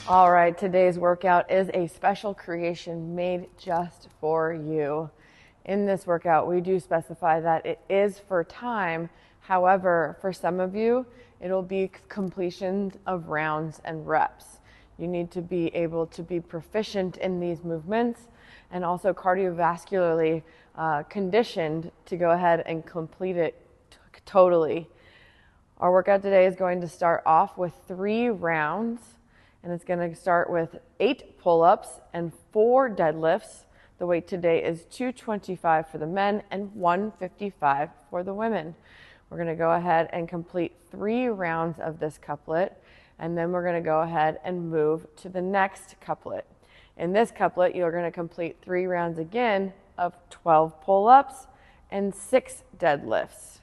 All right, today's workout is a special creation made just for you. In this workout, we do specify that it is for time. However, for some of you, it'll be completion of rounds and reps. You need to be able to be proficient in these movements and also cardiovascularly conditioned to go ahead and complete it totally. Our workout today is going to start off with 3 rounds. And it's going to start with 8 pull-ups and 4 deadlifts. The weight today is 225 for the men and 155 for the women. We're going to go ahead and complete 3 rounds of this couplet, and then we're going to go ahead and move to the next couplet. In this couplet, you're going to complete 3 rounds again of 12 pull-ups and 6 deadlifts.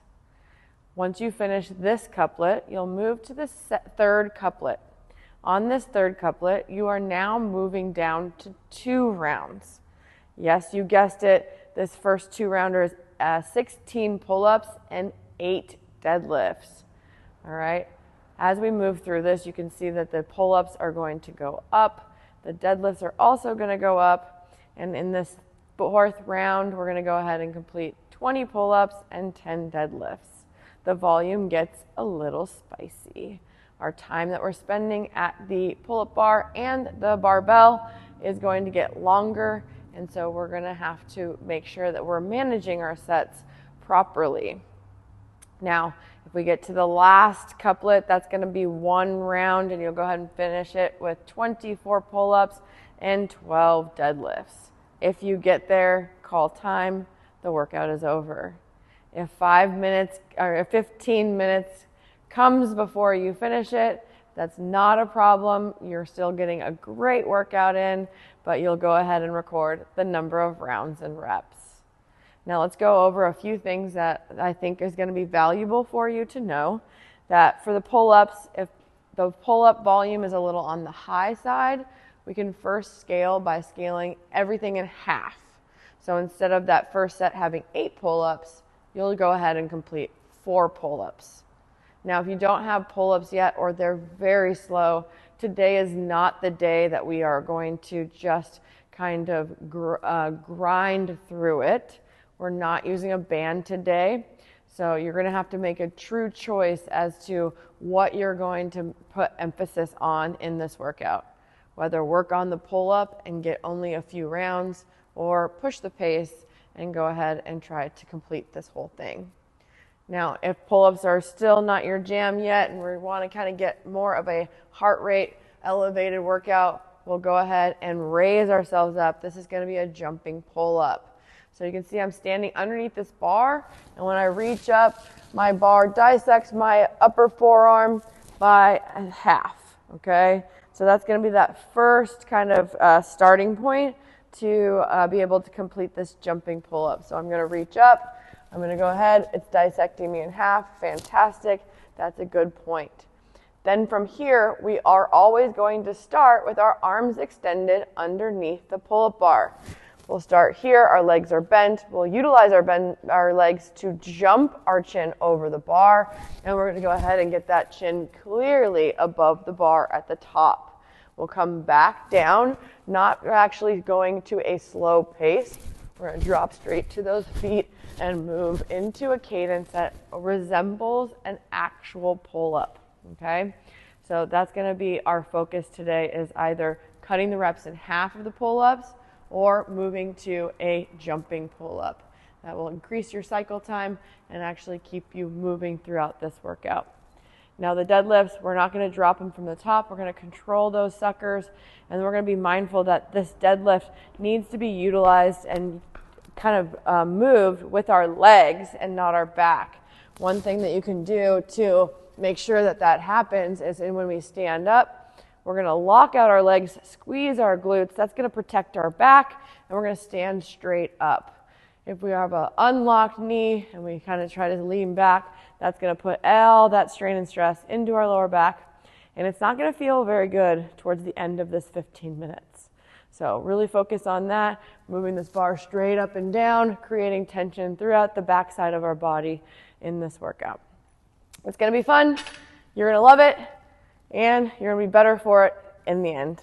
Once you finish this couplet, you'll move to the third couplet. On this third couplet, you are now moving down to 2 rounds. Yes, you guessed it. This first 2-rounder is 16 pull-ups and 8 deadlifts. All right. As we move through this, you can see that the pull-ups are going to go up. The deadlifts are also going to go up. And in this 4th round, we're going to go ahead and complete 20 pull-ups and 10 deadlifts. The volume gets a little spicy. Our time that we're spending at the pull-up bar and the barbell is going to get longer, and so we're going to have to make sure that we're managing our sets properly. Now, if we get to the last couplet, that's going to be 1 round, and you'll go ahead and finish it with 24 pull-ups and 12 deadlifts. If you get there, call time, the workout is over. If 5 minutes or 15 minutes comes before you finish it, that's not a problem. You're still getting a great workout in, but you'll go ahead and record the number of rounds and reps. Now let's go over a few things that I think is going to be valuable for you to know. That for the pull-ups, if the pull-up volume is a little on the high side, we can first scale by scaling everything in half. So instead of that first set having 8 pull-ups, you'll go ahead and complete 4 pull-ups. Now, if you don't have pull-ups yet or they're very slow, today is not the day that we are going to just kind of grind through it. We're not using a band today, so you're going to have to make a true choice as to what you're going to put emphasis on in this workout. Whether work on the pull-up and get only a few rounds, or push the pace and go ahead and try to complete this whole thing. Now, if pull-ups are still not your jam yet and we want to kind of get more of a heart rate elevated workout, we'll go ahead and raise ourselves up. This is going to be a jumping pull-up. So you can see I'm standing underneath this bar, and when I reach up, my bar dissects my upper forearm by half, okay? So that's going to be that first kind of starting point to be able to complete this jumping pull-up. So I'm going to reach up. I'm going to go ahead. It's dissecting me in half. Fantastic. That's a good point. Then from here, we are always going to start with our arms extended underneath the pull-up bar. We'll start here. Our legs are bent. We'll utilize our legs to jump our chin over the bar. And we're going to go ahead and get that chin clearly above the bar at the top. We'll come back down, not actually going to a slow pace. We're going to drop straight to those feet and move into a cadence that resembles an actual pull-up, okay? So that's going to be our focus today, is either cutting the reps in half of the pull-ups or moving to a jumping pull-up. That will increase your cycle time and actually keep you moving throughout this workout. Now the deadlifts, we're not going to drop them from the top. We're going to control those suckers, and we're going to be mindful that this deadlift needs to be utilized and kind of moved with our legs and not our back. One thing that you can do to make sure that that happens is when we stand up, we're going to lock out our legs, squeeze our glutes. That's going to protect our back, and we're going to stand straight up. If we have an unlocked knee and we kind of try to lean back, that's going to put all that strain and stress into our lower back, and it's not going to feel very good towards the end of this 15 minutes. So really focus on that, moving this bar straight up and down, creating tension throughout the backside of our body in this workout. It's going to be fun. You're going to love it, and you're going to be better for it in the end.